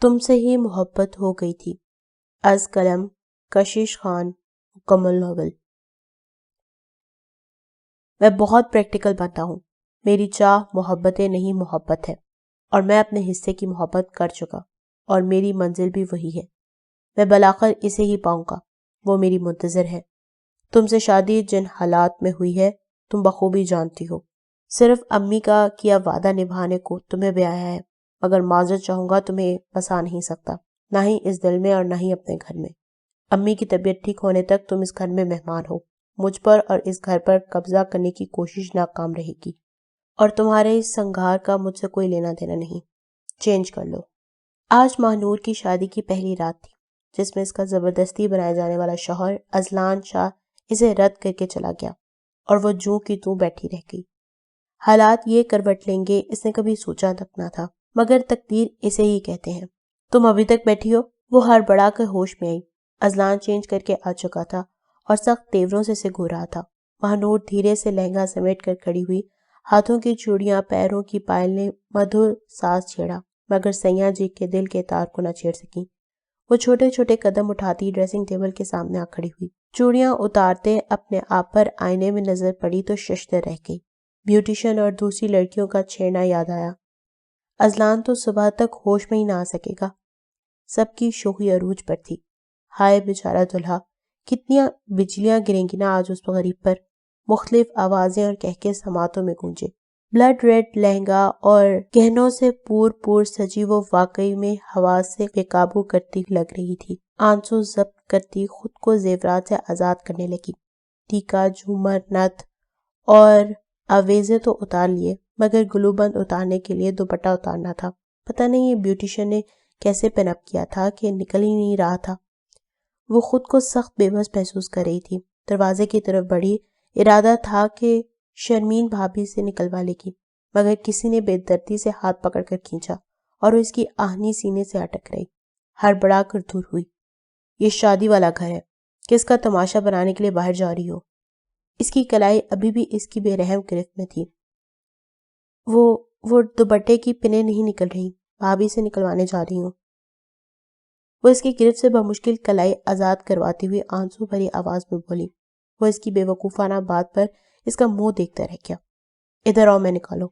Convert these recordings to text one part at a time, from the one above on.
تم سے ہی محبت ہو گئی تھی. از قلم کشش خان. مکمل ناول. میں بہت پریکٹیکل بنتا ہوں. میری چاہ محبتیں نہیں محبت ہے، اور میں اپنے حصے کی محبت کر چکا، اور میری منزل بھی وہی ہے. میں بالآخر اسے ہی پاؤں گا. وہ میری منتظر ہے. تم سے شادی جن حالات میں ہوئی ہے تم بخوبی جانتی ہو. صرف امی کا کیا وعدہ نبھانے کو تمہیں بیایا ہے، مگر معذرت چاہوں گا تمہیں بسا نہیں سکتا، نہ ہی اس دل میں اور نہ ہی اپنے گھر میں. امی کی طبیعت ٹھیک ہونے تک تم اس گھر میں مہمان ہو. مجھ پر اور اس گھر پر قبضہ کرنے کی کوشش ناکام رہے گی، اور تمہارے اس سنگھار کا مجھ سے کوئی لینا دینا نہیں. چینج کر لو. آج ماہنور کی شادی کی پہلی رات تھی، جس میں اس کا زبردستی بنایا جانے والا شوہر اذلان شاہ اسے رد کر کے چلا گیا، اور وہ جوں کی توں بیٹھی رہ گئی. حالات یہ کروٹ لیں گے اس نے کبھی سوچا تک نہ تھا، مگر تقدیر اسے ہی کہتے ہیں. تم ابھی تک بیٹھی ہو؟ وہ ہر بڑا کر ہوش میں آئی. اذلان چینج کر کے آ چکا تھا اور سخت تیوروں سے گھور رہا تھا. ماہنور دھیرے سے لہنگا سمیٹ کر کھڑی ہوئی. ہاتھوں کی چوڑیاں، پیروں کی پائل نے مدھر ساز چھیڑا، مگر سیاں جی کے دل کے تار کو نہ چھیڑ سکی. وہ چھوٹے چھوٹے قدم اٹھاتی ڈریسنگ ٹیبل کے سامنے آ کھڑی ہوئی. چوڑیاں اتارتے اپنے آپ پر آئینے میں نظر پڑی تو ششدر رہ گئی. بیوٹیشن اور دوسری لڑکیوں کا چھیڑنا یاد آیا. اذلان تو صبح تک ہوش میں ہی نہ آ سکے گا. سب کی شوخی عروج پر تھی. ہائے بیچارہ دلہا، کتنیاں بجلیاں گریں گی نا آج اس غریب پر. مختلف آوازیں اور کہکے سماعتوں میں گونجے. بلڈ ریڈ لہنگا اور گہنوں سے پور سجی وہ واقعی میں حواس سے بے قابو کرتی لگ رہی تھی. آنسو ضبط کرتی خود کو زیورات سے آزاد کرنے لگی. ٹیکا، جھومر، نتھ اور آویزے تو اتار لیے، مگر گلو بند اتارنے کے لیے دوپٹہ اتارنا تھا. پتہ نہیں یہ بیوٹیشن نے کیسے پن اپ کیا تھا کہ نکل ہی نہیں رہا تھا. وہ خود کو سخت بے بس محسوس کر رہی تھی. دروازے کی طرف بڑھی. ارادہ تھا کہ شرمین بھابھی سے نکلوا لے گی، مگر کسی نے بے دردی سے ہاتھ پکڑ کر کھینچا اور وہ اس کی آہنی سینے سے اٹک رہی. ہڑبڑا کر دور ہوئی. یہ شادی والا گھر ہے کہ اس کا تماشا بنانے کے لیے باہر جا رہی ہو؟ اس کی کلائی ابھی بھی اس کی بے رحم گرفت میں تھی. وہ دوپٹے کی پنیں نہیں نکل رہی، بھابھی سے نکلوانے جا رہی ہوں. وہ اس کی گرفت سے بمشکل کلائی آزاد کرواتی ہوئی آنسو بھری آواز میں بولی. وہ اس کی بے وقوفانہ بات پر اس کا منہ دیکھتا رہ گیا. ادھر آؤ، میں نکالو.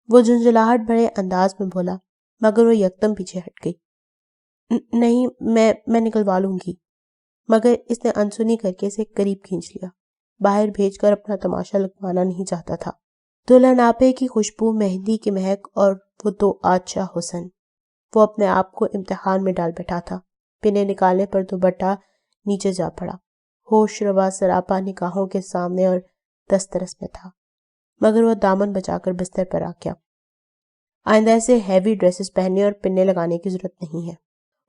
وہ جھنجھلاہٹ بھرے انداز میں بولا، مگر وہ یکدم پیچھے ہٹ گئی. نہیں، میں نکلوا لوں گی. مگر اس نے انسنی کر کے اسے قریب کھینچ لیا. باہر بھیج کر اپنا تماشا لگوانا نہیں چاہتا تھا. دلہن آپے کی خوشبو، مہندی کی مہک اور وہ دو آچا حسن. وہ اپنے آپ کو امتحان میں ڈال بیٹھا تھا. پنے نکالنے پر دوپٹہ نیچے جا پڑا. ہوش روا سراپا نگاہوں کے سامنے اور دسترس میں تھا، مگر وہ دامن بچا کر بستر پر آ گیا. آئندہ ایسے ہیوی ڈریسز پہننے اور پنے لگانے کی ضرورت نہیں ہے.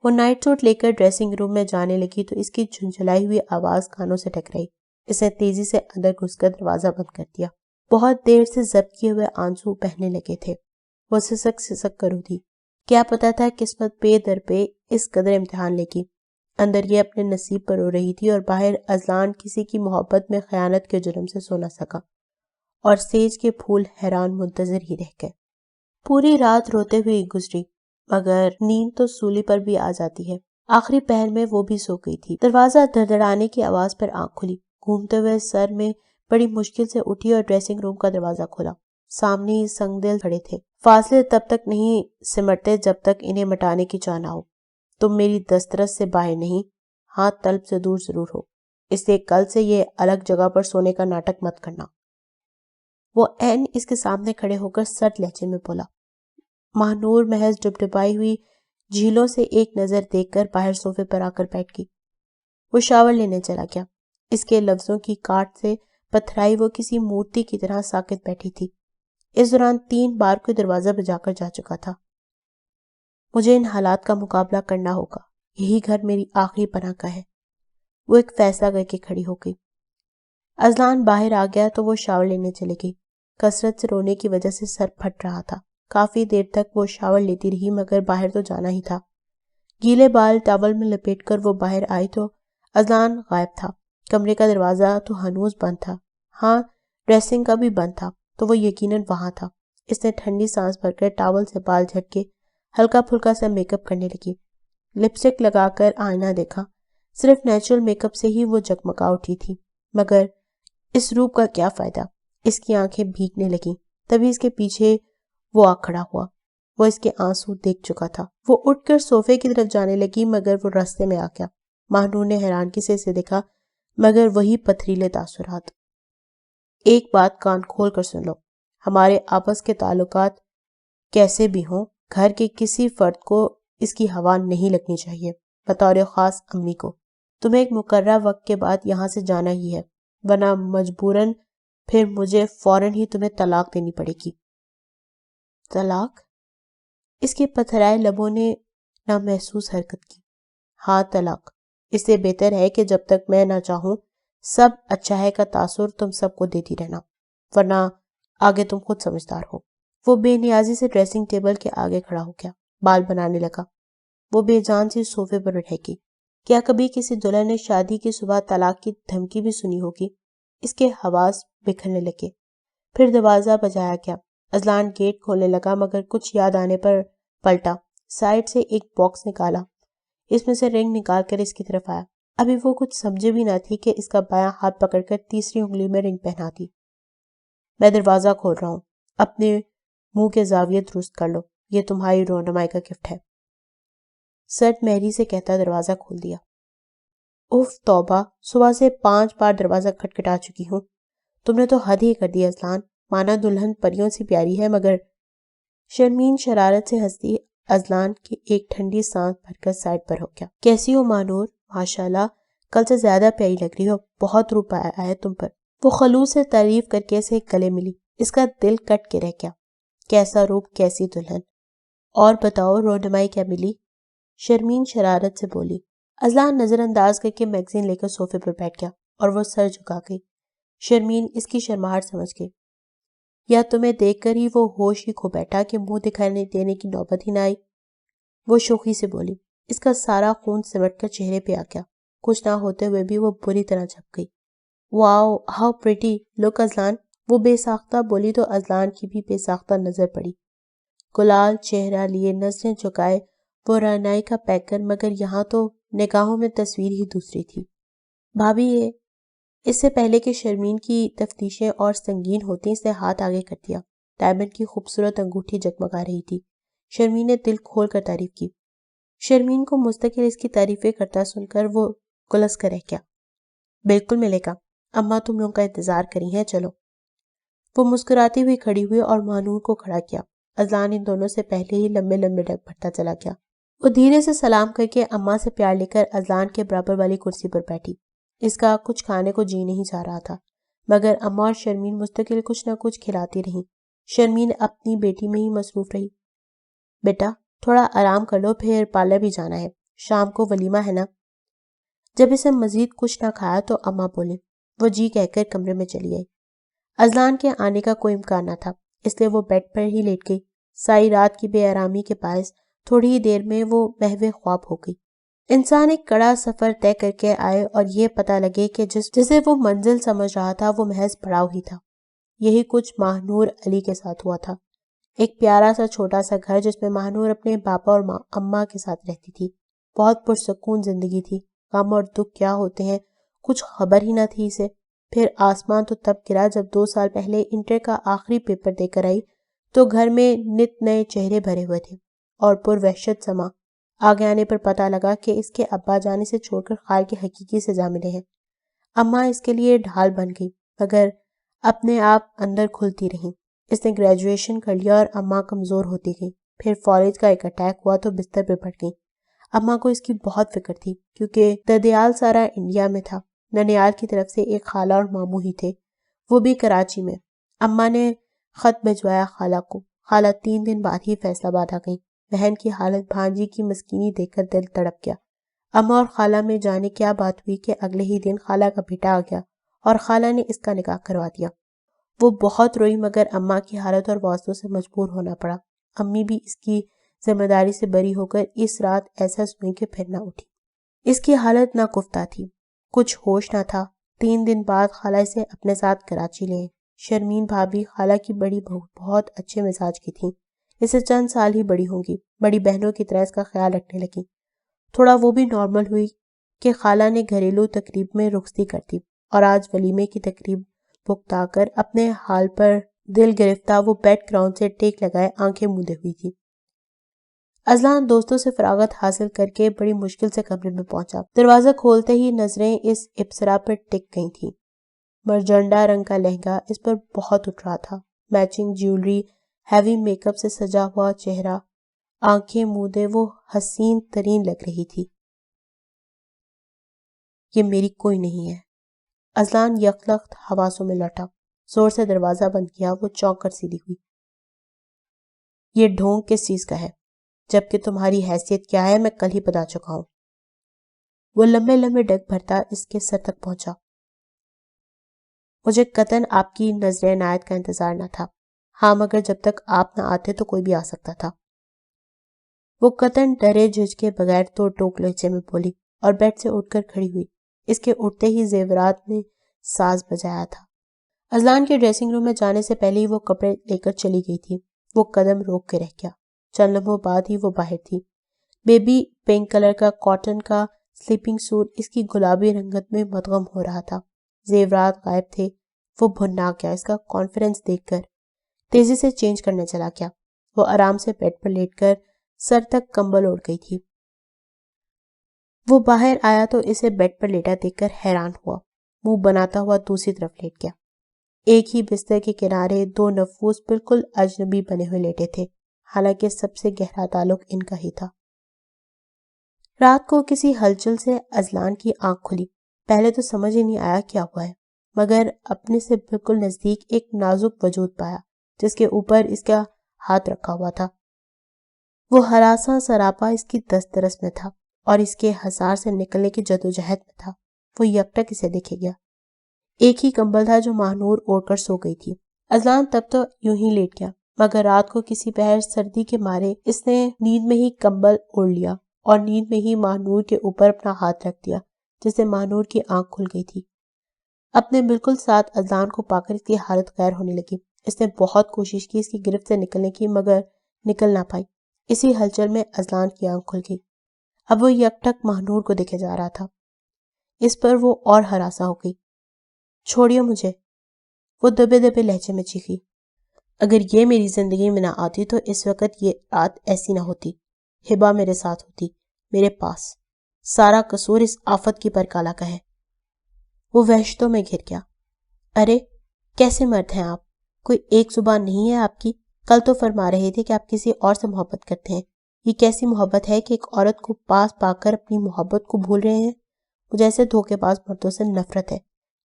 وہ نائٹ سوٹ لے کر ڈریسنگ روم میں جانے لگی تو اس کی جھنجھلائی ہوئی آواز کانوں سے ٹکرائی. اس نے تیزی سے اندر گھس کر دروازہ بند کر دیا. بہت دیر سے ضبط کیے ہوئے آنسو بہنے لگے تھے. وہ سسک کر اٹھی. کیا پتا تھا قسمت پے در پہ اس قدر امتحان لے گی. اندر یہ اپنے نصیب پر رو رہی تھی اور باہر اذلان کسی کی محبت میں خیانت کے جرم سے سو نہ سکا، اور سیج کے پھول حیران منتظر ہی رہ گئے. پوری رات روتے ہوئے گزری، مگر نیند تو سولی پر بھی آ جاتی ہے. آخری پہر میں وہ بھی سو گئی تھی. دروازہ دھڑدھڑانے کی آواز پر آنکھ کھلی. گھومتے ہوئے سر میں بڑی مشکل سے اٹھی اور ڈریسنگ روم کا دروازہ کھولا. سامنے ہی سنگ دل کھڑے تھے. فاصلے تب تک نہیں سمٹتے جب تک انہیں مٹانے کی چاہ نہ ہو. تم میری دسترس سے باہر نہیں، ہاں طلب سے دور ضرور ہو، اس لیے کل سے یہ الگ جگہ پر سونے کا ناٹک مت کرنا. وہ عین اس کے سامنے کھڑے ہو کر سرد لہجے میں بولا. ماہنور محض ڈبڈبائی ہوئی جھیلوں سے ایک نظر دیکھ کر باہر صوفے پر آ کر بیٹھ گئی. وہ شاور لینے چلا گیا. اس کے لفظوں کی کاٹ سے پتھرائی وہ کسی مورتی کی طرح ساکت بیٹھی تھی. اس دوران 3 بار کوئی دروازہ بجا کر جا چکا تھا. مجھے ان حالات کا مقابلہ کرنا ہوگا. یہی گھر میری آخری پناہ کا ہے. وہ ایک فیصلہ کر کے کھڑی ہو گئی. اذلان باہر آ گیا تو وہ شاور لینے چلی گئی. کثرت سے رونے کی وجہ سے سر پھٹ رہا تھا. کافی دیر تک وہ شاور لیتی رہی، مگر باہر تو جانا ہی تھا. گیلے بال ٹاول میں لپیٹ کر وہ باہر آئی تو اذلان غائب تھا. کمرے کا دروازہ تو ہنوز بند تھا. ہاں، ڈریسنگ کا بھی بند تھا، تو وہ یقیناً وہاں تھا. اس نے ٹھنڈی سانس بھر کر ٹاول سے بال جھٹکے ہلکا پھلکا سا میک اپ کرنے لگی۔ لپسٹک لگا کر آئینہ دیکھا، صرف نیچرل میک اپ سے ہی وہ جگمگا اٹھی تھی، مگر اس روپ کا کیا فائدہ؟ اس کی آنکھیں بھیگنے لگیں۔ تبھی اس کے پیچھے وہ آ کھڑا ہوا۔ وہ اس کے آنسو دیکھ چکا تھا۔ وہ اٹھ کر صوفے کی طرف جانے لگی مگر وہ راستے میں آ گیا۔ ماہنور نے حیرانگی سے اسے دیکھا مگر وہی پتھریلے تاثرات۔ ایک بات کان کھول کر سن لو، ہمارے آپس کے تعلقات کیسے بھی ہوں، گھر کے کسی فرد کو اس کی ہوا نہیں لگنی چاہیے، بطور خاص امی کو۔ تمہیں ایک مقررہ وقت کے بعد یہاں سے جانا ہی ہے، ورنہ مجبوراً پھر مجھے فوراً ہی تمہیں طلاق دینی پڑے گی۔ طلاق؟ اس کے پتھرائے لبوں نے نامحسوس حرکت کی۔ ہاں، طلاق۔ اس سے بہتر ہے کہ جب تک میں نہ چاہوں سب اچھا ہے کا تاثر تم سب کو دیتی رہنا، ورنہ آگے تم خود سمجھدار ہو۔ وہ بے نیازی سے ڈریسنگ ٹیبل کے آگے کھڑا ہو گیا، بال بنانے لگا۔ وہ بے جان سی صوفے پر رہ گئی۔ کیا کبھی کسی دلہن نے شادی کی صبح طلاق کی دھمکی بھی سنی ہوگی؟ اس کے حواس بکھرنے لگے۔ پھر دروازہ بجایا گیا۔ اذلان گیٹ کھولنے لگا مگر کچھ یاد آنے پر پلٹا، سائڈ سے ایک باکس نکالا، اس میں سے رنگ نکال کر اس کی طرف آیا۔ ابھی وہ کچھ سمجھے بھی نہ تھی کہ اس کا بایاں ہاتھ پکڑ کر تیسری انگلی میں رنگ پہنا دی۔ میں دروازہ کھول رہا ہوں، اپنے منہ کے زاویے درست کر لو، یہ تمہاری رونمائی کا گفٹ ہے۔ سرد مہری سے کہتا دروازہ کھول دیا۔ اف توبہ، صبح سے 5 بار دروازہ کھٹکھٹا چکی ہوں۔ تم نے تو حد ہی کر دی اذلان، مانا دلہن پریوں سے پیاری ہے مگر۔ شرمین شرارت سے ہنستی اذلان کی ایک ٹھنڈی سانس بھر کر سائڈ پر ہو گیا۔ کیسی ہو مانور؟ ماشاءاللہ، کل سے زیادہ پیاری لگ رہی ہو، بہت روپ آیا ہے تم پر۔ وہ خلوص سے تعریف کر کے اسے گلے ملی۔ اس کا دل کٹ کے رہ گیا۔ کیسا روپ، کیسی دلہن؟ اور بتاؤ رونمائی کیا ملی؟ شرمین شرارت سے بولی۔ اذلان نظر انداز کر کے میگزین لے کر صوفے پر بیٹھ گیا اور وہ سر جھکا گئی۔ شرمین اس کی شرماہٹ سمجھ گئی۔ یا تمہیں دیکھ کر ہی وہ ہوش ہی کھو بیٹھا کہ منہ دکھانے دینے کی نوبت ہی نہ آئی؟ وہ شوخی سے بولی۔ اس کا سارا خون سمٹ کر چہرے پہ آ گیا۔ کچھ نہ ہوتے ہوئے بھی وہ بری طرح جھپ گئی۔ واو، ہاؤ پریٹی لک اذلان۔ وہ بے ساختہ بولی تو اذلان کی بھی بے ساختہ نظر پڑی۔ گلال چہرہ لیے نظریں جھکائے وہ رعنائی کا پیکر، مگر یہاں تو نگاہوں میں تصویر ہی دوسری تھی۔ بھابھی یہ، اس سے پہلے کہ شرمین کی تفتیشیں اور سنگین ہوتی اس نے ہاتھ آگے کر دیا۔ ڈائمنڈ کی خوبصورت انگوٹھی جگمگا رہی تھی۔ شرمین نے دل کھول کر تعریف کی۔ شرمین کو مستقل اس کی تعریفیں کرتا سن کر وہ گلس کر رہ گیا۔ بالکل ملے گا، اماں تم لوگوں کا انتظار کری ہیں، چلو۔ وہ مسکراتی ہوئی کھڑی ہوئی اور مانور کو کھڑا کیا۔ اذلان ان دونوں سے پہلے ہی لمبے لمبے ڈگ بھرتا چلا گیا۔ وہ دھیرے سے سلام کر کے اماں سے پیار لے کر اذلان کے برابر والی کرسی پر بیٹھی۔ اس کا کچھ کھانے کو جی نہیں چاہ رہا تھا مگر اماں اور شرمین مستقل کچھ نہ کچھ کھلاتی رہیں۔ شرمین اپنی بیٹی میں ہی مصروف رہی۔ بیٹا تھوڑا آرام کر لو، پھر پارلر بھی جانا ہے، شام کو ولیمہ ہے نا۔ جب اسے مزید کچھ نہ کھایا تو اماں بولے۔ وہ جی کہہ کر کمرے میں چلی آئی۔ اذلان کے آنے کا کوئی امکان نہ تھا، اس لیے وہ بیڈ پر ہی لیٹ گئی۔ ساری رات کی بے آرامی کے باعث تھوڑی ہی دیر میں وہ محو خواب ہو گئی۔ انسان ایک کڑا سفر طے کر کے آئے اور یہ پتہ لگے کہ جسے وہ منزل سمجھ رہا تھا وہ محض پڑاؤ ہی تھا۔ یہی کچھ ماہنور علی کے ساتھ ہوا تھا۔ ایک پیارا سا چھوٹا سا گھر جس میں ماہنور اپنے پاپا اور اماں کے ساتھ رہتی تھی۔ بہت پرسکون زندگی تھی۔ غم اور دکھ کیا ہوتے ہیں کچھ خبر ہی نہ تھی اسے۔ پھر آسمان تو تب گرا جب 2 سال پہلے انٹر کا آخری پیپر دے کر آئی تو گھر میں نت نئے چہرے بھرے ہوئے تھے اور پر وحشت سما۔ آگے آنے پر پتہ لگا کہ اس کے ابا جان اسے چھوڑ کر خال کی حقیقی سزا ملے ہیں۔ اماں اس کے لیے ڈھال بن گئی مگر اپنے آپ اندر کھلتی رہیں۔ اس نے گریجویشن کر لیا اور اماں کمزور ہوتی گئی۔ پھر فالج کا ایک اٹیک ہوا تو بستر پہ پڑ گئی۔ اماں کو اس کی بہت فکر تھی کیونکہ ددیال سارا انڈیا میں تھا۔ ننیال کی طرف سے ایک خالہ اور ماموں ہی تھے، وہ بھی کراچی میں۔ اماں نے خط بھجوایا خالہ کو۔ خالہ 3 دن بعد ہی فیصلہ آباد آ گئی۔ بہن کی حالت بھانجی کی مسکینی دیکھ کر دل تڑپ گیا۔ اماں اور خالہ میں جانے کیا بات ہوئی کہ اگلے ہی دن خالہ کا بیٹا آ گیا اور خالہ نے اس کا نکاح کروا دیا۔ وہ بہت روئی مگر اماں کی حالت اور واستوں سے مجبور ہونا پڑا۔ امی بھی اس کی ذمہ داری سے بری ہو کر اس رات ایسا سوئی کہ پھر نہ اٹھی۔ اس کی حالت ناگفتہ تھی، کچھ ہوش نہ تھا۔ 3 دن بعد خالہ اسے اپنے ساتھ کراچی لے۔ شرمین بھابھی خالہ کی بڑی بہو بہت اچھے مزاج کی تھی، اس سے چند سال ہی بڑی ہوں گی، بڑی بہنوں کی طرح اس کا خیال رکھنے لگی۔ تھوڑا وہ بھی نارمل ہوئی کہ خالہ نے گھریلو تقریب میں رخصتی کر دی اور آج ولیمے کی تقریب بھگتا کر اپنے حال پر دل گرفتہ وہ بیک گراؤنڈ سے ٹیک لگائے آنکھیں موندے ہوئی تھی۔ اذلان دوستوں سے فراغت حاصل کر کے بڑی مشکل سے کمرے میں پہنچا۔ دروازہ کھولتے ہی نظریں اس ابصرا پر ٹک گئی تھیں۔ مرجنڈا رنگ کا لہنگا اس پر بہت اٹھ رہا تھا، matching jewellery, heavy make up سے سجا ہوا چہرہ، آنکھیں موندے وہ حسین ترین لگ رہی تھی۔ یہ میری کوئی نہیں ہے۔ اذلان یکلخت حواسوں میں لوٹا، زور سے دروازہ بند کیا۔ وہ چونک کر سیدھی ہوئی۔ یہ ڈھونگ کس چیز کا ہے؟ جبکہ تمہاری حیثیت کیا ہے میں کل ہی بتا چکا ہوں۔ وہ لمبے لمبے ڈگ بھرتا اس کے سر تک پہنچا۔ مجھے قطعاً آپ کی نظر عنایت کا انتظار نہ تھا، ہاں مگر جب تک آپ نہ آتے تو کوئی بھی آ سکتا تھا۔ وہ قطعاً ڈرے جھجکے بغیر تو ٹوک لہجے میں بولی اور بیڈ سے اٹھ کر کھڑی ہوئی۔ اس کے اٹھتے ہی زیورات نے ساز بجایا تھا۔ اذلان کے ڈریسنگ روم میں جانے سے پہلے ہی وہ کپڑے لے کر چلی گئی تھی۔ وہ قدم روک کے رہ گیا۔ چند لمحوں بعد ہی وہ باہر تھی۔ بیبی پنک کلر کا کاٹن کا سلیپنگ سوٹ اس کی گلابی رنگت میں مدغم ہو رہا تھا۔ زیورات غائب تھے۔ وہ بھنا گیا اس کا کانفیڈنس دیکھ کر، تیزی سے چینج کرنے چلا گیا۔ وہ آرام سے بیڈ پر لیٹ کر سر تک کمبل اوڑھ گئی تھی۔ وہ باہر آیا تو اسے بیڈ پر لیٹا دیکھ کر حیران ہوا، منہ بناتا ہوا دوسری طرف لیٹ گیا۔ ایک ہی بستر کے کنارے دو نفوس بالکل اجنبی بنے ہوئے لیٹے تھے، حالانکہ سب سے گہرا تعلق ان کا ہی تھا۔ رات کو کسی ہلچل سے اذلان کی آنکھ کھلی۔ پہلے تو سمجھ ہی نہیں آیا کیا ہوا ہے، مگر اپنے سے بالکل نزدیک ایک نازک وجود پایا جس کے اوپر اس کا ہاتھ رکھا ہوا تھا۔ وہ ہراساں سراپا اس کی دسترس میں تھا اور اس کے حصار سے نکلنے کی جدوجہد میں تھا۔ وہ یکٹک اسے دیکھے گیا۔ ایک ہی کمبل تھا جو ماہنور اوڑھ کر سو گئی تھی۔ اذلان تب تو یوں ہی لیٹ گیا، مگر رات کو کسی پہر سردی کے مارے اس نے نیند میں ہی کمبل اوڑھ لیا اور نیند میں ہی ماہنور کے اوپر اپنا ہاتھ رکھ دیا، جس سے ماہنور کی آنکھ کھل گئی تھی۔ اپنے بالکل ساتھ اذلان کو پا کر اس کی حالت غیر ہونے لگی۔ اس نے بہت کوشش کی اس کی گرفت سے نکلنے کی، مگر نکل نہ پائی۔ اسی ہلچل میں اذلان کی آنکھ کھل گئی۔ اب وہ یکٹک ماہنور کو دیکھے جا رہا تھا۔ اس پر وہ اور ہراساں ہو گئی۔ چھوڑیے مجھے، وہ دبے دبے لہجے میں چیخی۔ اگر یہ میری زندگی میں نہ آتی تو اس وقت یہ رات ایسی نہ ہوتی۔ ہبا میرے ساتھ ہوتی، میرے پاس۔ سارا قصور اس آفت کی پرکالہ کا ہے۔ وہ وحشتوں میں گھر گیا۔ ارے کیسے مرد ہیں آپ؟ کوئی ایک زبان نہیں ہے آپ کی؟ کل تو فرما رہے تھے کہ آپ کسی اور سے محبت کرتے ہیں۔ یہ کیسی محبت ہے کہ ایک عورت کو پاس پا کر اپنی محبت کو بھول رہے ہیں؟ مجھے ایسے دھوکے باز مردوں سے نفرت ہے،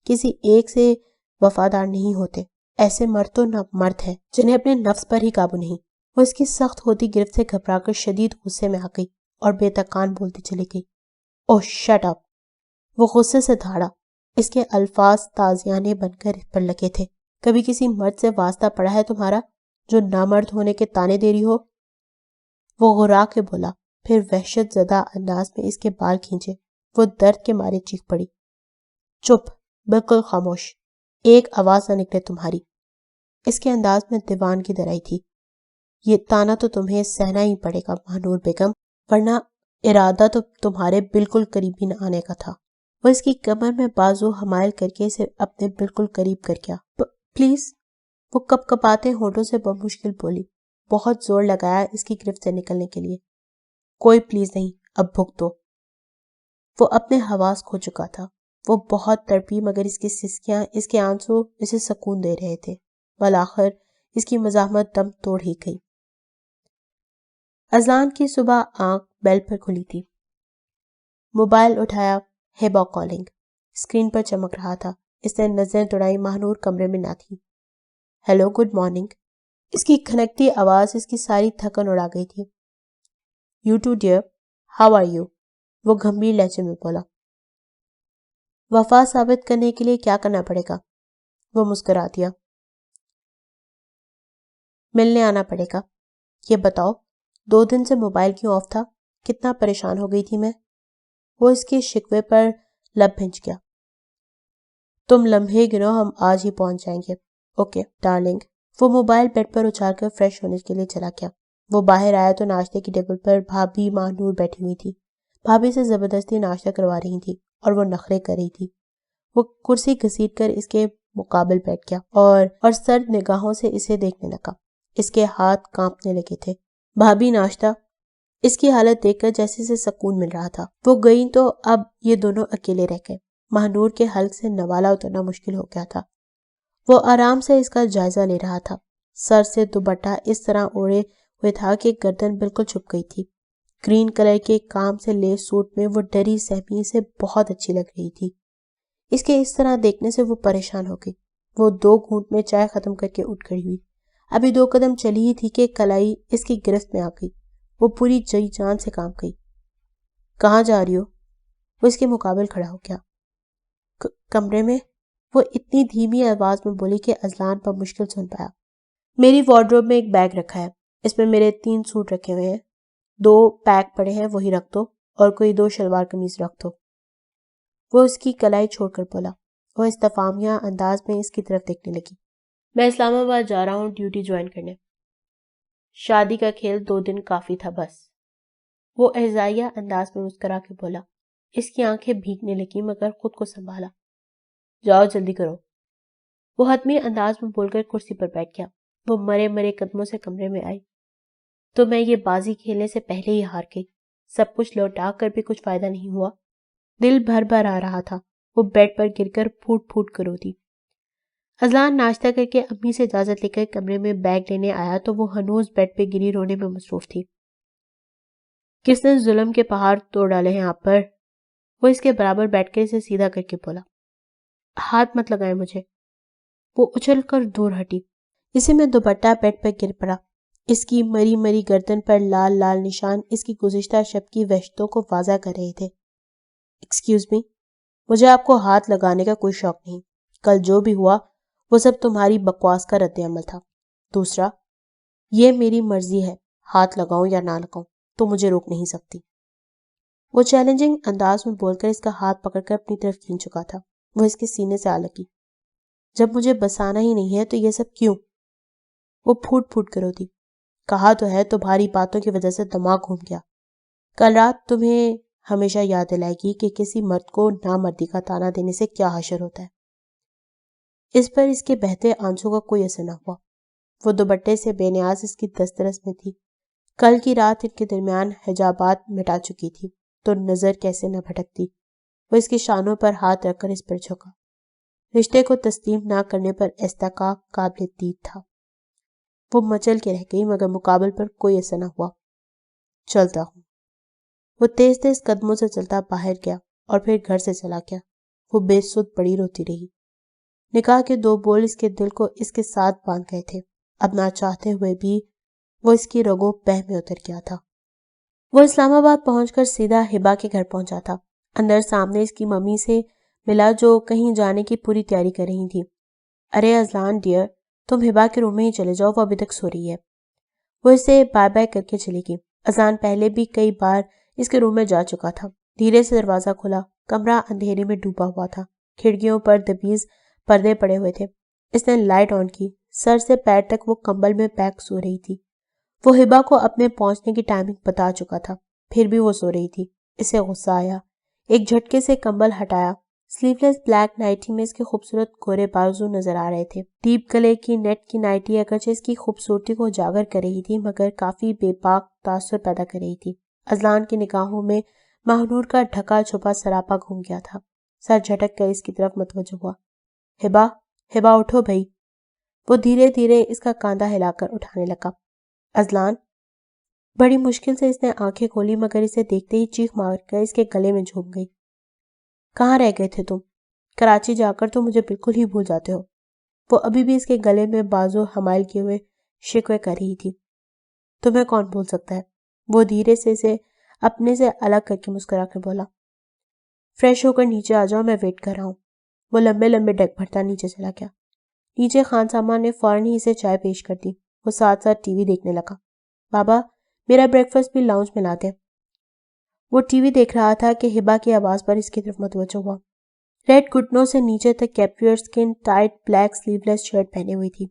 کسی ایک سے وفادار نہیں ہوتے۔ ایسے مرد تو نہ مرد ہیں جنہیں اپنے نفس پر ہی قابو نہیں۔ وہ اس کی سخت ہوتی گرفت سے گھبرا کر شدید غصے میں آ گئی اور بے تکان بولتی چلی گئی۔ اوہ شٹ اپ! وہ غصے سے دھاڑا۔ اس کے الفاظ تازیانے بن کر اس پر لگے تھے۔ کبھی کسی مرد سے واسطہ پڑا ہے تمہارا جو نامرد ہونے کے تانے دے رہی ہو؟ وہ غرا کے بولا، پھر وحشت زدہ انداز میں اس کے بال کھینچے۔ وہ درد کے مارے چیخ پڑی۔ چپ، بالکل خاموش، ایک آواز نہ نکلے تمہاری۔ اس کے انداز میں دیوان کی درائی تھی۔ یہ تانا تو تمہیں سہنا ہی پڑے گا ماہنور بیگم، ورنہ ارادہ تو تمہارے بالکل قریب ہی نہ آنے کا تھا۔ وہ اس کی کمر میں بازو حمائل کر کے اسے اپنے بالکل قریب کر گیا۔ پلیز، وہ کپ کپاتے ہونٹوں سے بمشکل بولی، بہت زور لگایا اس کی گرفت سے نکلنے کے لیے۔ کوئی پلیز نہیں، اب بھگ دو۔ وہ اپنے حواس کھو چکا تھا۔ وہ بہت تڑپی مگر اس کی سسکیاں، اس کے آنسو اسے سکون دے رہے تھے۔ بالآخر اس کی مزاحمت دم توڑ ہی گئی۔ اذلان کی صبح آنکھ بیل پر کھلی تھی۔ موبائل اٹھایا، ہیبا کالنگ، اسکرین پر چمک رہا تھا۔ اس نے نظریں دوڑائی، ماہنور کمرے میں نہ تھی۔ Hello, good morning. اس کی کھنکتی آواز اس کی ساری تھکن اڑا گئی تھی۔ You too dear, how are you? وہ گھمبیر لہجے میں بولا۔ وفا ثابت کرنے کے لیے کیا کرنا پڑے گا؟ وہ مسکرا دیا۔ ملنے آنا پڑے گا۔ یہ بتاؤ 2 دن سے موبائل کیوں آف تھا؟ کتنا پریشان ہو گئی تھی میں۔ وہ اس کے شکوے پر لب بھنج گیا۔ تم لمحے گنو، ہم آج ہی پہنچ جائیں گے۔ Okay darling. وہ موبائل بیڈ پر اچھال کر فریش ہونے کے لیے چلا گیا۔ وہ باہر آیا تو ناشتے کی ٹیبل پر بھابھی ماہنور بیٹھی ہوئی تھی. بھابھی سے زبردستی ناشتہ کروا رہی تھی اور وہ نخرے کر رہی تھی. وہ کرسی گھسیٹ کر اس کے مقابل بیٹھ گیا اور سرد نگاہوں سے اسے دیکھنے لگا. اس کے ہاتھ کانپنے لگے تھے. بھابھی ناشتہ. اس کی حالت دیکھ کر جیسے سے سکون مل رہا تھا. وہ گئیں تو اب یہ دونوں اکیلے رہ گئے. ماہنور کے حلق سے نوالا اترنا مشکل ہو گیا تھا. وہ آرام سے اس کا جائزہ لے رہا تھا. سر سے دوپٹہ اس طرح اوڑھے ہوئے تھا کہ گردن بالکل چھپ گئی تھی. گرین کلر کے کام سے لیس سوٹ میں وہ ڈری سہمی سے بہت اچھی لگ رہی تھی. اس کے اس طرح دیکھنے سے وہ پریشان ہو گئی. وہ 2 گھونٹ میں چائے ختم کر کے اٹھ کھڑی ہوئی. ابھی 2 قدم چلی ہی تھی کہ کلائی اس کی گرفت میں آ گئی. وہ پوری جی جان سے کام گئی. کہاں جا رہی ہو؟ وہ اس کے مقابل کھڑا ہو گیا. کمرے میں. وہ اتنی دھیمی آواز میں بولی کہ اذلان پر مشکل سن پایا. میری وارڈروب میں ایک بیگ رکھا ہے. اس میں میرے 3 سوٹ رکھے ہوئے ہیں. 2 پیک پڑے ہیں, وہی رکھ دو, اور کوئی 2 شلوار قمیض رکھ دو. وہ اس کی کلائی چھوڑ کر بولا. وہ استفہامیہ انداز میں اس کی طرف دیکھنے لگی. میں اسلام آباد جا رہا ہوں ڈیوٹی جوائن کرنے. شادی کا کھیل 2 دن کافی تھا بس. وہ احزائیہ انداز میں مسکرا کے بولا. اس کی آنکھیں بھیگنے لگی مگر خود کو سنبھالا. جاؤ جلدی کرو. وہ حتمی انداز میں بول کر کرسی پر بیٹھ گیا. وہ مرے مرے قدموں سے کمرے میں آئی. تو میں یہ بازی کھیلنے سے پہلے ہی ہار گئی. سب کچھ لوٹا کر بھی کچھ فائدہ نہیں ہوا. دل بھر بھر آ رہا تھا. وہ بیڈ پر گر کر پھوٹ پھوٹ کر روتی. اذلان ناشتہ کر کے امی سے اجازت لے کر کمرے میں بیگ لینے آیا تو وہ ہنوز بیڈ پہ گری رونے میں مصروف تھی. کس نے ظلم کے پہاڑ توڑ ڈالے ہیں آپ پر؟ وہ اس کے برابر بیٹھ کر اسے سیدھا کر کے بولا. ہاتھ مت لگائیں مجھے. وہ اچھل کر دور ہٹی. اسی میں دوپٹہ بیڈ پر گر پڑا. اس کی مری مری گردن پر لال لال نشان اس کی گزشتہ شب کی وحشتوں کو واضح کر رہے تھے. Excuse me. مجھے آپ کو ہاتھ لگانے کا کوئی شوق نہیں. کل جو بھی ہوا وہ سب تمہاری بکواس کا رد عمل تھا. دوسرا, یہ میری مرضی ہے, ہاتھ لگاؤں یا نہ لگاؤں, تو مجھے روک نہیں سکتی. وہ چیلنجنگ انداز میں بول کر اس کا ہاتھ پکڑ کر اپنی طرف کھینچ چکا تھا. وہ اس کے سینے سے آ لگی. جب مجھے بسانا ہی نہیں ہے تو یہ سب کیوں؟ وہ پھوٹ پھوٹ کر روتی. کہا تو ہے تمہاری باتوں کی وجہ سے دماغ گھوم گیا. کل رات تمہیں ہمیشہ یاد دلائے گی کہ کسی مرد کو نامردی کا طعنہ دینے سے کیا حشر ہوتا ہے. اس پر اس کے بہتے آنسوں کا کوئی اثر نہ ہوا. وہ دوپٹے سے بے نیاز اس کی دسترس میں تھی. کل کی رات ان کے درمیان حجابات مٹا چکی تھی تو نظر کیسے نہ بھٹکتی. وہ اس کی شانوں پر ہاتھ رکھ کر اس پر جھکا. رشتے کو تسلیم نہ کرنے پر استحقاق قابل دید تھا. وہ مچل کے رہ گئی مگر مقابل پر کوئی اثر نہ ہوا. چلتا ہوں. وہ تیز تیز قدموں سے چلتا باہر گیا اور پھر گھر سے چلا گیا. وہ بے سود پڑی روتی رہی. نکاح کے 2 بول اس کے دل کو اس کے ساتھ باندھ گئے تھے. اب نہ چاہتے ہوئے بھی وہ اس کی رگوں پہ میں اتر گیا تھا. وہ اسلام آباد پہنچ کر سیدھا ہبا کے گھر پہنچا تھا. اندر سامنے اس کی ممی سے ملا جو کہیں جانے کی پوری تیاری کر رہی تھی. ارے اذلان ڈیئر, تم ہبا کے روم میں ہی چلے جاؤ, وہ ابھی تک سو رہی ہے. وہ اسے بائے بائے کر کے چلی گئی. اذلان پہلے بھی کئی بار اس کے روم میں جا چکا تھا. دھیرے سے دروازہ کھلا. کمرہ اندھیرے میں ڈوبا ہوا تھا. کھڑکیوں پر دبیز پردے پڑے ہوئے تھے. اس نے لائٹ آن کی. سر سے پیر تک وہ کمبل میں پیک سو رہی تھی. وہ ہبا کو اپنے پہنچنے کی ٹائمنگ بتا چکا تھا, پھر بھی وہ سو رہی تھی. اسے غصہ آیا. ایک جھٹکے سے کمبل ہٹایا. سلیو لیس بلیک نائٹی میں اس کے خوبصورت گورے بازو نظر آ رہے تھے. ڈیپ گلے کی نیٹ کی نائٹی اگرچہ اس کی خوبصورتی کو اجاگر کر رہی تھی مگر کافی بے باک تاثر پیدا کر رہی تھی. اذلان کی نگاہوں میں ماہنور کا ڈھکا چھپا سراپا گھوم گیا تھا. سر جھٹک کر اس کی طرف متوجہ ہوا. ہبا, ہبا اٹھو بھائی. وہ دھیرے دھیرے اس کا کاندھا ہلا کر اٹھانے لگا. اذلان. بڑی مشکل سے اس نے آنکھیں کھولی مگر اسے دیکھتے ہی چیخ مار کر اس کے گلے میں جھوم گئی. کہاں رہ گئے تھے تم؟ کراچی جا کر تو مجھے بالکل ہی بھول جاتے ہو. وہ ابھی بھی اس کے گلے میں بازو حمائل کیے ہوئے شکوے کر رہی تھی. تمہیں کون بھول سکتا ہے؟ وہ دھیرے سے اسے اپنے سے الگ کر کے مسکرا کر بولا. فریش ہو کر نیچے آ جاؤ, میں ویٹ کر رہا ہوں. وہ لمبے لمبے ڈگ بھرتا نیچے چلا گیا. نیچے خان سامان نے فوراً ہی اسے چائے پیش کر دی. وہ ساتھ ساتھ ٹی وی دیکھنے لگا. بابا, میرا بریکفاسٹ بھی لاؤنج میں لا دے. وہ ٹی وی دیکھ رہا تھا کہ ہبا کی آواز پر اس کی طرف متوجہ ہوا. ریڈ گھٹنوں سے نیچے تک کیپریئر سکن ٹائٹ بلیک سلیو لیس شرٹ پہنے ہوئی تھی.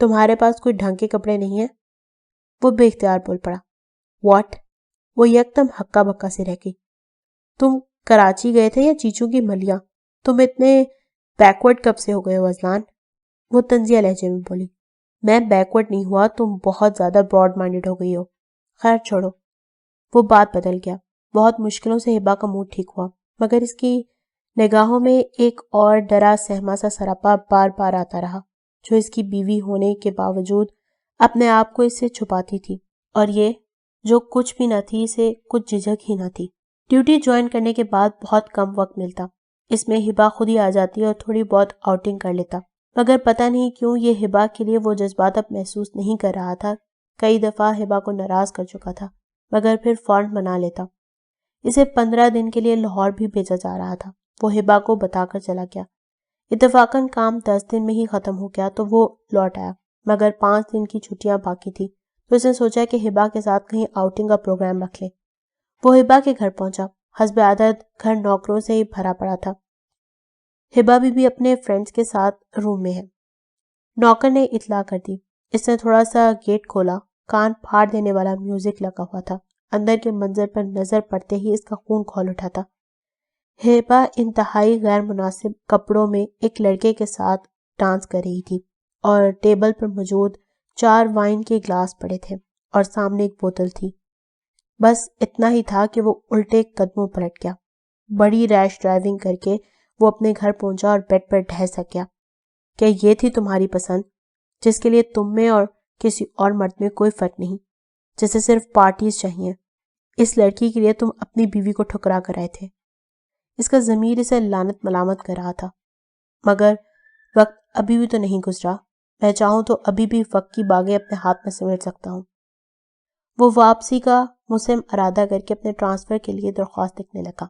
تمہارے پاس کوئی ڈھنگ کے کپڑے نہیں ہیں؟ وہ بے اختیار بول پڑا. واٹ؟ وہ یکدم ہکا بکا سے رہ گئی. تم کراچی گئے تھے یا چیچو کی ملیاں؟ تم اتنے بیکورڈ کب سے ہو گئے ہو اذلان؟ وہ طنزیہ لہجے میں بولی. میں بیکورڈ نہیں ہوا، تم بہت زیادہ براڈ مائنڈڈ ہو گئی ہو. خیر چھوڑو. وہ بات بدل گیا. بہت مشکلوں سے ہبا کا موڈ ٹھیک ہوا، مگر اس کی نگاہوں میں ایک اور ڈرا سہما سا سراپا بار بار آتا رہا، جو اس کی بیوی ہونے کے باوجود اپنے آپ کو اس سے چھپاتی تھی، اور یہ جو کچھ بھی نہ تھی اسے کچھ جھجک ہی نہ تھی. ڈیوٹی جوائن کرنے کے بعد بہت کم وقت ملتا. اس میں ہبا خود ہی آ جاتی اور تھوڑی بہت آؤٹنگ کر لیتا، مگر پتہ نہیں کیوں یہ ہبا کے لیے وہ جذبات اب محسوس نہیں کر رہا تھا. کئی دفعہ ہبا کو ناراض کر چکا تھا، مگر پھر فوراً منا لیتا. اسے 15 دن کے لیے لاہور بھی بھیجا جا رہا تھا. وہ ہبا کو بتا کر چلا گیا. اتفاقاً کام 10 دن میں ہی ختم ہو گیا تو وہ لوٹ آیا، مگر 5 دن کی چھٹیاں باقی تھی تو اس نے سوچا کہ ہبا کے ساتھ کہیں آؤٹنگ کا پروگرام رکھ لے. وہ ہبا کے گھر پہنچا. حسب عادت گھر نوکروں سے ہی بھرا پڑا تھا. ہبا بھی اپنے فرینڈز کے ساتھ روم میں ہے. نوکر نے اطلاع کر دی. اس نے تھوڑا سا گیٹ کھولا. کان پھاڑ دینے والا میوزک لگا ہوا تھا. اندر کے منظر پر نظر پڑتے ہی اس کا خون کھول اٹھا تھا. ہبا انتہائی غیر مناسب کپڑوں میں ایک لڑکے کے ساتھ ڈانس کر رہی تھی، اور ٹیبل پر موجود 4 وائن کے گلاس پڑے تھے اور سامنے ایک بوتل تھی. بس اتنا ہی تھا کہ وہ الٹے قدموں پلٹ گیا. بڑی ریش ڈرائیونگ کر کے وہ اپنے گھر پہنچا اور بیڈ پر ڈھہ سک گیا. کیا یہ تھی تمہاری پسند، جس کے لیے تم میں اور کسی اور مرد میں کوئی فرق نہیں، جسے صرف پارٹیز چاہیے؟ اس لڑکی کے لیے تم اپنی بیوی کو ٹھکرا کر آئے تھے. اس کا ضمیر اسے لعنت ملامت کر رہا تھا. مگر وقت ابھی بھی تو نہیں گزرا. میں چاہوں تو ابھی بھی وقت کی باغیں اپنے ہاتھ میں سمیٹ سکتا ہوں. وہ واپسی کا مسم ارادہ کر کے اپنے ٹرانسفر کے لیے درخواست لکھنے لگا.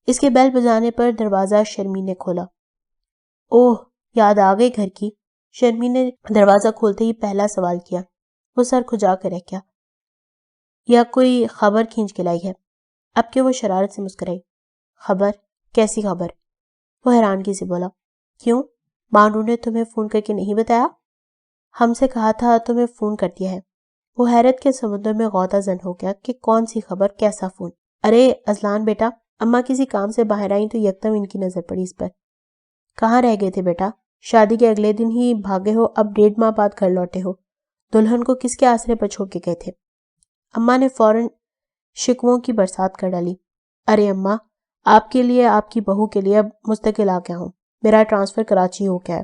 اس کے بیل بجانے پر دروازہ شرمین نے کھولا. اوہ، یاد آ گئی گھر کی. شرمین نے دروازہ کھولتے ہی پہلا سوال کیا. وہ سر کھجا کر رہ گیا. یا کوئی خبر کھینچ کے لائی ہے؟ اب کہ وہ شرارت سے مسکرائی. خبر؟ کیسی خبر؟ وہ حیرانگی سے بولا. کیوں، مانو نے تمہیں فون کر کے نہیں بتایا؟ ہم سے کہا تھا تمہیں فون کر دیا ہے. وہ حیرت کے سمندر میں غوطہ زن ہو گیا کہ کون سی خبر، کیسا فون؟ ارے اذلان بیٹا، اماں کسی کام سے باہر آئیں تو یکدم ان کی نظر پڑی اس پر. کہاں رہ گئے تھے بیٹا؟ شادی کے اگلے دن ہی بھاگے ہو، اب 1.5 ماہ بعد گھر لوٹے ہو. دلہن کو کس کے آسرے پر چھوڑ کے گئے تھے؟ اماں نے فوراً شکووں کی برسات کر ڈالی. ارے اماں، آپ کے لیے، آپ کی بہو کے لیے اب مستقل آ گیا ہوں. میرا ٹرانسفر کراچی ہو گیا ہے.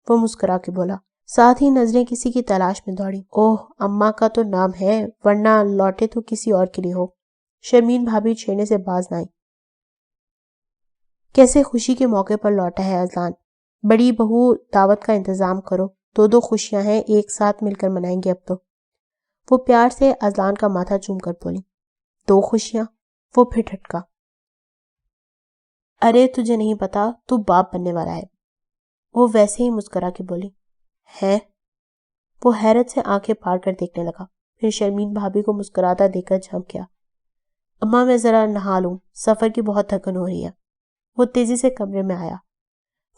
وہ مسکرا کے بولا. ساتھ ہی نظریں کسی کی تلاش میں دوڑی. اوہ، اماں کا تو نام ہے، ورنہ لوٹے تو کسی اور کے لیے ہو. شرمین بھابھی چھیڑنے سے باز نہ آئی. کیسے خوشی کے موقع پر لوٹا ہے اذلان. بڑی بہو، دعوت کا انتظام کرو. 2 خوشیاں ہیں، ایک ساتھ مل کر منائیں گے اب تو. وہ پیار سے اذلان کا ماتھا چوم کر بولی. 2 خوشیاں؟ وہ پھر ٹھٹکا. ارے تجھے نہیں پتا، تو باپ بننے والا ہے. وہ ویسے ہی مسکرا کے بولی. ہے؟ وہ حیرت سے آنکھیں پھاڑ کر دیکھنے لگا، پھر شرمین بھابھی کو مسکراتا دیکھ کر جھنک گیا. اماں میں ذرا نہا لوں، سفر کی بہت تھکن ہو رہی ہے. وہ تیزی سے کمرے میں آیا.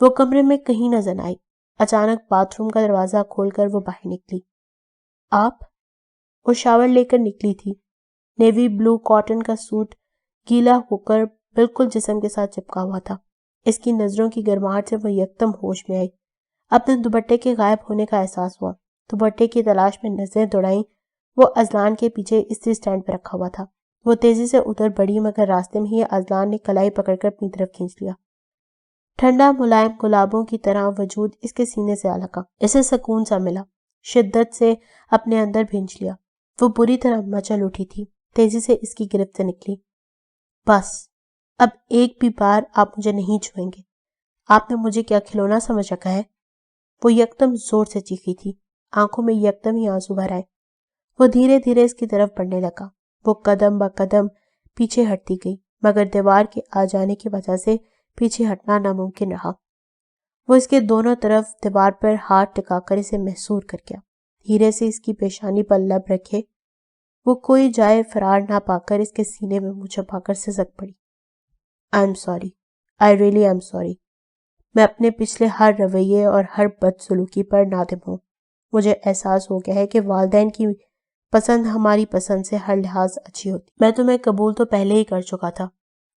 وہ کمرے میں کہیں نظر نہ آئی. اچانک باتھ روم کا دروازہ کھول کر وہ باہر نکلی. آپ؟ وہ شاور لے کر نکلی تھی. نیوی بلو کاٹن کا سوٹ گیلا ہو کر بالکل جسم کے ساتھ چپکا ہوا تھا. اس کی نظروں کی گرماہٹ سے وہ یکدم ہوش میں آئی. اپنے دوپٹے کے غائب ہونے کا احساس ہوا. دوپٹے کی تلاش میں نظریں دوڑائیں. وہ اذلان کے پیچھے استری سٹینڈ پہ رکھا ہوا تھا. وہ تیزی سے ادھر بڑھی، مگر راستے میں ہی اذلان نے کلائی پکڑ کر اپنی طرف کھینچ لیا. ٹھنڈا ملائم گلابوں کی طرح وجود اس کے سینے سے الکا. اسے سکون سا ملا. شدت سے اپنے اندر بھینچ لیا. وہ بری طرح مچل اٹھی تھی. تیزی سے اس کی گرفت سے نکلی. بس اب ایک بھی بار آپ مجھے نہیں چھوئیں گے. آپ نے مجھے کیا کھلونا سمجھ رکھا ہے؟ وہ یکدم زور سے چیخی تھی. آنکھوں میں یکدم ہی آنسو بھر آئے. وہ دھیرے دھیرے اس کی طرف بڑھنے لگا. وہ قدم با قدم پیچھے ہٹتی گئی، مگر دیوار کے آ جانے کی وجہ سے پیچھے ہٹنا ناممکن رہا. وہ اس کے دونوں طرف دیوار پر ہاتھ ٹکا کر اسے محصور کر گیا. دھیرے سے اس کی پیشانی پر لب رکھے وہ کوئی جائے فرار نہ پا کر اس کے سینے میں منہ چھپا کر سسک پڑی. I am sorry, I really am sorry. میں اپنے پچھلے ہر رویے اور ہر بد سلوکی پر نادم ہوں. مجھے احساس ہو گیا ہے کہ والدین کی پسند ہماری پسند سے ہر لحاظ اچھی ہوتی. میں تمہیں قبول تو پہلے ہی کر چکا تھا،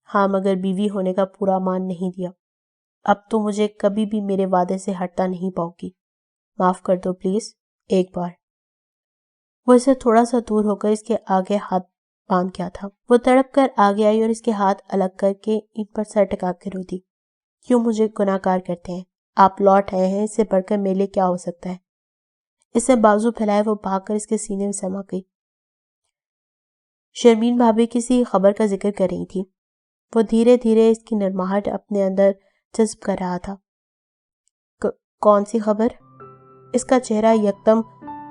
ہاں، مگر بیوی ہونے کا پورا مان نہیں دیا. اب تو مجھے کبھی بھی میرے وعدے سے ہٹتا نہیں پاؤ گی. معاف کر دو پلیز، ایک بار. وہ اسے تھوڑا سا دور ہو کر اس کے آگے ہاتھ باندھ گیا تھا. وہ تڑپ کر آگے آئی اور اس کے ہاتھ الگ کر کے ان پر سر ٹکا کے رو دی. کیوں مجھے گناہ گار کرتے ہیں؟ آپ لوٹ آئے ہیں، اس سے بڑھ کر میرے لیے کیا ہو سکتا ہے؟ اس سے بازو پھیلائے وہ بھاگ کر اس کے سینے میں سما گئی. شرمین بھابی کسی خبر کا ذکر کر رہی تھی. وہ دھیرے دھیرے اس کی نرماہٹ اپنے اندر جذب کر رہا تھا. کون سی خبر؟ اس کا چہرہ یکدم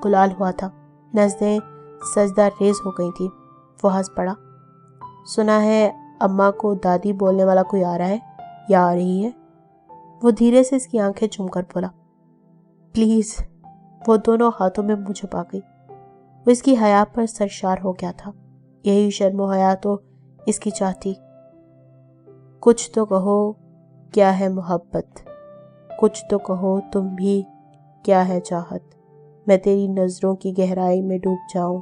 گلال ہوا تھا، نظریں سجدہ ریز ہو گئی تھی. وہ ہنس پڑا. سنا ہے اماں کو دادی بولنے والا کوئی آ رہا ہے یا آ رہی ہے؟ وہ دھیرے سے اس کی آنکھیں چوم کر بولا. پلیز. وہ دونوں ہاتھوں میں منہ چھپا گئی. وہ اس کی حیا پر سرشار ہو گیا تھا. یہی شرم و حیا تو اس کی چاہتی. کچھ تو کہو کیا ہے محبت، کچھ تو کہو تم بھی کیا ہے چاہت. میں تیری نظروں کی گہرائی میں ڈوب جاؤں،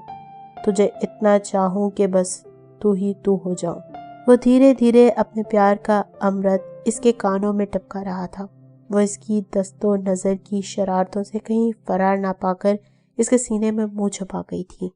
تجھے اتنا چاہوں کہ بس تو ہی تو ہو جاؤں. وہ دھیرے دھیرے اپنے پیار کا امرت اس کے کانوں میں ٹپکا رہا تھا. وہ اس کی دست و نظر کی شرارتوں سے کہیں فرار نہ پا کر اس کے سینے میں منہ چھپا گئی تھی.